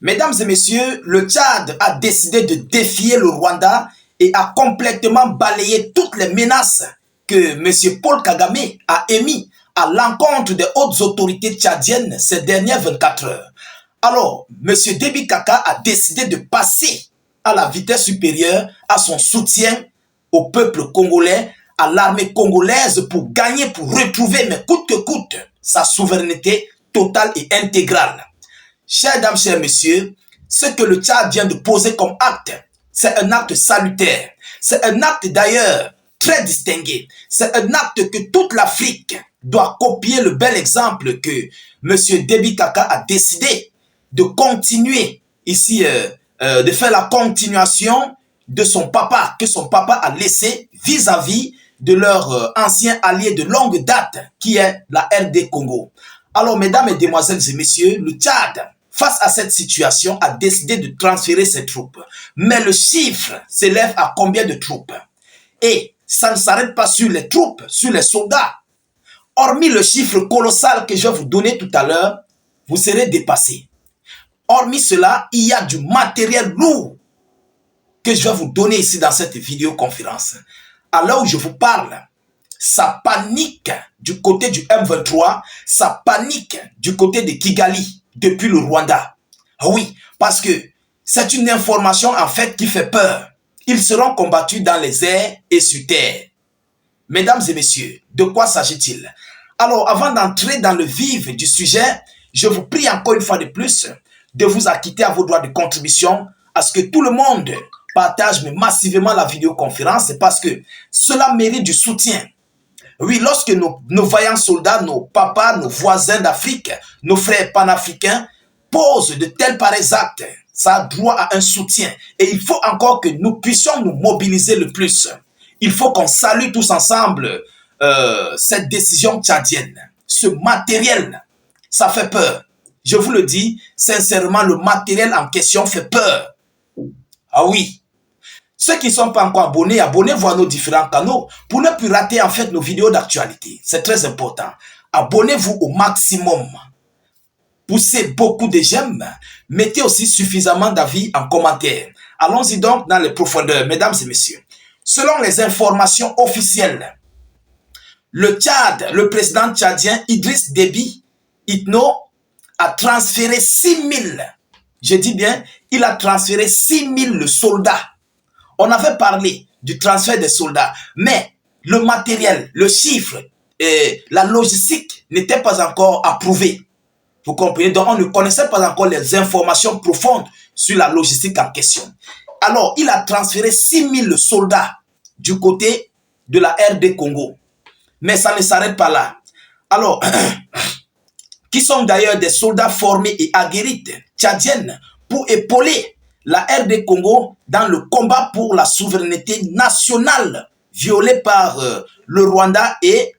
Mesdames et messieurs, le Tchad a décidé de défier le Rwanda et a complètement balayé toutes les menaces que M. Paul Kagame a émises à l'encontre des hautes autorités tchadiennes ces dernières 24 heures. Alors, M. Déby Kaka a décidé de passer à la vitesse supérieure à son soutien au peuple congolais, à l'armée congolaise pour gagner, pour retrouver, mais coûte que coûte, sa souveraineté totale et intégrale. Chers dames, chers messieurs, ce que le Tchad vient de poser comme acte, c'est un acte salutaire. C'est un acte d'ailleurs très distingué. C'est un acte que toute l'Afrique doit copier le bel exemple que M. Déby Kaka a décidé de continuer ici, de faire la continuation de son papa, que son papa a laissé vis-à-vis de leur ancien allié de longue date, qui est la RD Congo. Alors, mesdames, mesdemoiselles et messieurs, le Tchad, face à cette situation, a décidé de transférer ses troupes. Mais le chiffre s'élève à combien de troupes? Et ça ne s'arrête pas sur les troupes, sur les soldats. Hormis le chiffre colossal que je vais vous donner tout à l'heure, vous serez dépassé. Hormis cela, il y a du matériel lourd que je vais vous donner ici dans cette vidéoconférence. À l'heure où je vous parle, ça panique du côté du M23, ça panique du côté de Kigali, depuis le Rwanda. Oui, parce que c'est une information en fait qui fait peur. Ils seront combattus dans les airs et sur terre. Mesdames et messieurs, de quoi s'agit-il? Alors, avant d'entrer dans le vif du sujet, je vous prie encore une fois de plus de vous acquitter à vos droits de contribution à ce que tout le monde partage massivement la vidéoconférence parce que cela mérite du soutien. Oui, lorsque nos vaillants soldats, nos papas, nos voisins d'Afrique, nos frères panafricains posent de tels pareils actes, ça a droit à un soutien. Et il faut encore que nous puissions nous mobiliser le plus. Il faut qu'on salue tous ensemble cette décision tchadienne. Ce matériel, ça fait peur. Je vous le dis, sincèrement, le matériel en question fait peur. Ah oui. Ceux qui ne sont pas encore abonnés, abonnez-vous à nos différents canaux pour ne plus rater en fait nos vidéos d'actualité. C'est très important. Abonnez-vous au maximum. Poussez beaucoup de j'aime. Mettez aussi suffisamment d'avis en commentaire. Allons-y donc dans les profondeurs, mesdames et messieurs. Selon les informations officielles, le Tchad, le président tchadien Idriss Déby Itno a transféré 6000, je dis bien, il a transféré 6000 soldats. On avait parlé du transfert des soldats, mais le matériel, le chiffre et la logistique n'étaient pas encore approuvés. Vous comprenez? Donc, on ne connaissait pas encore les informations profondes sur la logistique en question. Alors, il a transféré 6000 soldats du côté de la RD Congo. Mais ça ne s'arrête pas là. Alors, qui sont d'ailleurs des soldats formés et aguerris tchadiennes pour épauler la RD Congo dans le combat pour la souveraineté nationale violée par le Rwanda et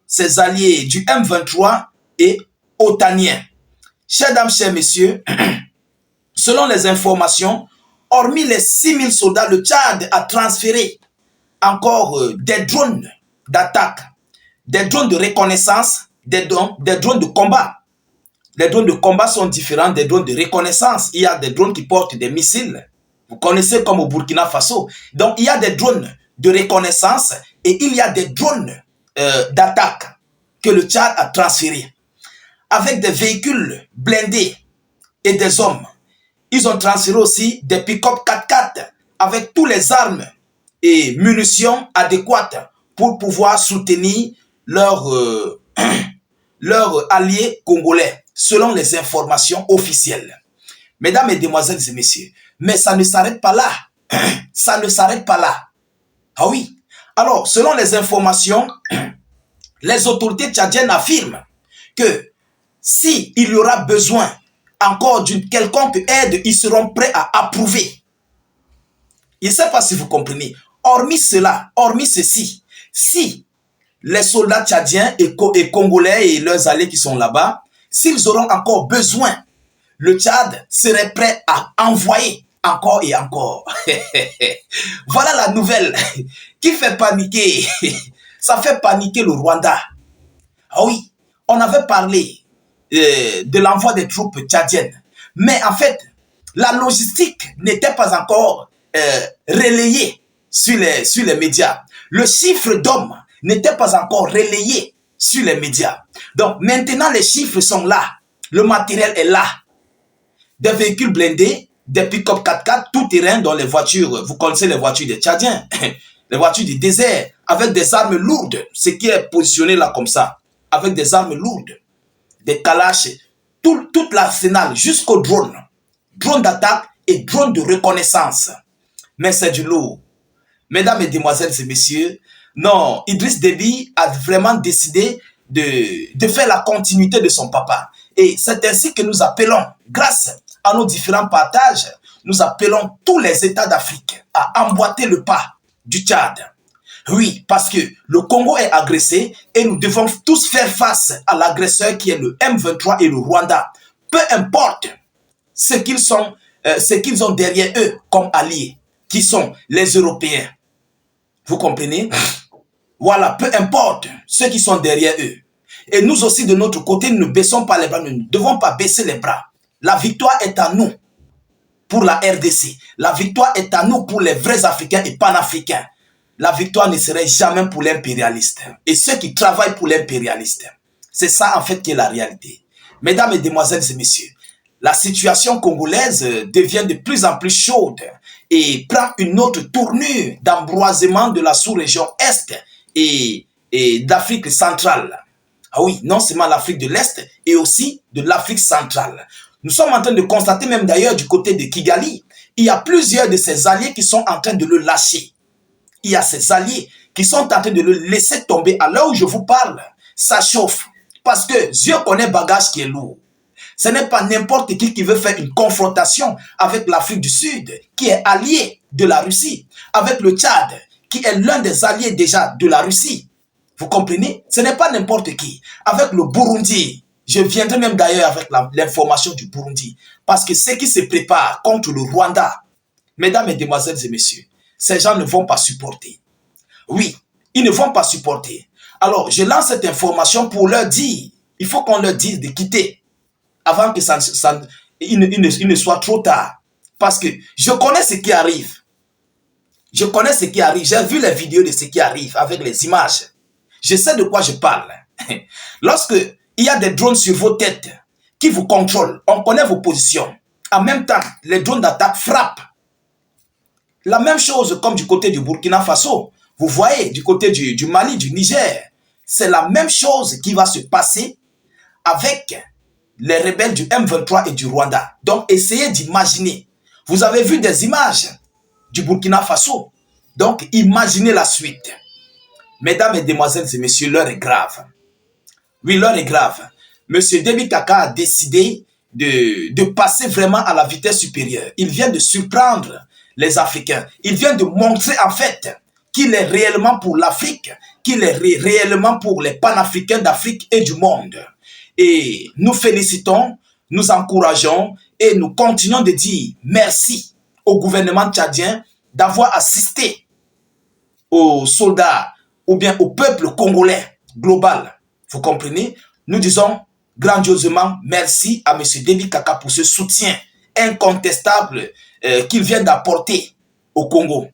ses alliés du M23 et otaniens. Chers dames, chers messieurs, selon les informations, hormis les 6000 soldats, le Tchad a transféré encore des drones d'attaque, des drones de reconnaissance, des drones de combat. Les drones de combat sont différents des drones de reconnaissance. Il y a des drones qui portent des missiles. Vous connaissez comme au Burkina Faso. Donc, il y a des drones de reconnaissance et il y a des drones d'attaque que le Tchad a transférés. Avec des véhicules blindés et des hommes. Ils ont transféré aussi des pick-up 4x4 avec toutes les armes et munitions adéquates pour pouvoir soutenir leur alliés congolais, selon les informations officielles. Mesdames, mesdemoiselles et messieurs, mais ça ne s'arrête pas là. Ça ne s'arrête pas là. Ah oui. Alors, selon les informations, les autorités tchadiennes affirment que s'il y aura besoin encore d'une quelconque aide, ils seront prêts à approuver. Je ne sais pas si vous comprenez. Hormis cela, hormis ceci, si les soldats tchadiens et congolais et leurs alliés qui sont là-bas, s'ils auront encore besoin, le Tchad serait prêt à envoyer encore et encore. Voilà la nouvelle qui fait paniquer. Ça fait paniquer le Rwanda. Ah oui, on avait parlé de l'envoi des troupes tchadiennes. Mais en fait, La logistique n'était pas encore relayée sur les médias. Le chiffre d'hommes n'était pas encore relayé sur les médias. Donc maintenant, les chiffres sont là. Le matériel est là. Des véhicules blindés, des pick-up 4x4, tout terrain dans les voitures. Vous connaissez les voitures des Tchadiens, les voitures du désert, avec des armes lourdes, ce qui est positionné là comme ça, avec des armes lourdes, des kalash, tout l'arsenal, jusqu'au drone. Drone d'attaque et drone de reconnaissance. Mais c'est du lourd. Mesdames, mesdemoiselles et messieurs, non, Idriss Déby a vraiment décidé de faire la continuité de son papa. Et c'est ainsi que nous appelons, grâce à nos différents partages, nous appelons tous les États d'Afrique à emboîter le pas du Tchad. Oui, parce que le Congo est agressé et nous devons tous faire face à l'agresseur qui est le M23 et le Rwanda. Peu importe ce qu'ils ont derrière eux comme alliés, qui sont les Européens. Vous comprenez? Voilà, peu importe ceux qui sont derrière eux. Et nous aussi, de notre côté, nous ne baissons pas les bras, nous ne devons pas baisser les bras. La victoire est à nous pour la RDC. La victoire est à nous pour les vrais Africains et panafricains. La victoire ne serait jamais pour l'impérialiste. Et ceux qui travaillent pour l'impérialiste. C'est ça, en fait, qui est la réalité. Mesdames, mesdemoiselles et messieurs, la situation congolaise devient de plus en plus chaude et prend une autre tournure d'embroisement de la sous-région Est et d'Afrique centrale. Ah oui, non seulement l'Afrique de l'Est et aussi de l'Afrique centrale. Nous sommes en train de constater même d'ailleurs du côté de Kigali, il y a plusieurs de ses alliés qui sont en train de le lâcher. Il y a ses alliés qui sont en train de le laisser tomber. À l'heure où je vous parle, ça chauffe. Parce que Dieu connaît bagage qui est lourd. Ce n'est pas n'importe qui veut faire une confrontation avec l'Afrique du Sud, qui est allié de la Russie, avec le Tchad, qui est l'un des alliés déjà de la Russie. Vous comprenez? Ce n'est pas n'importe qui. Avec le Burundi, je viendrai même d'ailleurs avec l'information du Burundi, parce que ceux qui se préparent contre le Rwanda, mesdames, mesdemoiselles et messieurs, ces gens ne vont pas supporter. Oui, ils ne vont pas supporter. Alors, je lance cette information pour leur dire, il faut qu'on leur dise de quitter avant que il ne soit trop tard. Parce que je connais ce qui arrive. Je connais ce qui arrive. J'ai vu les vidéos de ce qui arrive avec les images. Je sais de quoi je parle. Lorsque il y a des drones sur vos têtes qui vous contrôlent, on connaît vos positions. En même temps, les drones d'attaque frappent. La même chose comme du côté du Burkina Faso. Vous voyez, du côté du Mali, du Niger. C'est la même chose qui va se passer avec les rebelles du M23 et du Rwanda. Donc, essayez d'imaginer. Vous avez vu des images du Burkina Faso. Donc, imaginez la suite. Mesdames, mesdemoiselles et messieurs, l'heure est grave. Oui, l'heure est grave. Monsieur Déby Kaka a décidé de passer vraiment à la vitesse supérieure. Il vient de surprendre les Africains. Il vient de montrer en fait qu'il est réellement pour l'Afrique, qu'il est réellement pour les panafricains d'Afrique et du monde. Et nous félicitons, nous encourageons et nous continuons de dire merci au gouvernement tchadien d'avoir assisté aux soldats ou bien au peuple congolais global. Vous comprenez? Nous disons grandiosement merci à M. Déby Kaka pour ce soutien incontestable qu'il vient d'apporter au Congo.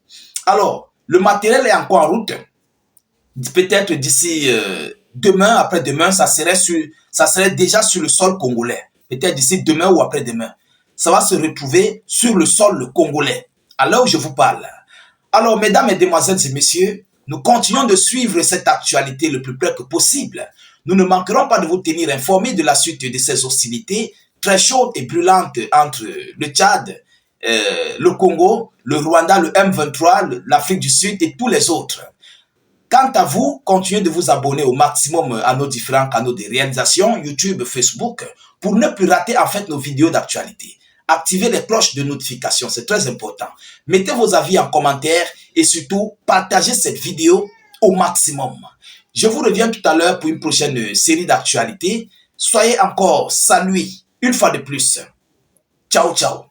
Alors, le matériel est encore en route. Peut-être d'ici demain, après-demain, ça serait déjà sur le sol congolais. Peut-être d'ici demain ou après-demain. Ça va se retrouver sur le sol congolais. À l'heure où je vous parle. Alors, mesdames, mesdemoiselles et messieurs, nous continuons de suivre cette actualité le plus près que possible. Nous ne manquerons pas de vous tenir informés de la suite de ces hostilités très chaudes et brûlantes entre le Tchad, le Congo, le Rwanda, le M23, l'Afrique du Sud et tous les autres. Quant à vous, continuez de vous abonner au maximum à nos différents canaux de réalisation, YouTube, Facebook, pour ne plus rater en fait nos vidéos d'actualité. Activez les cloches de notification, c'est très important. Mettez vos avis en commentaire et surtout, partagez cette vidéo au maximum. Je vous reviens tout à l'heure pour une prochaine série d'actualités. Soyez encore salués une fois de plus. Ciao, ciao.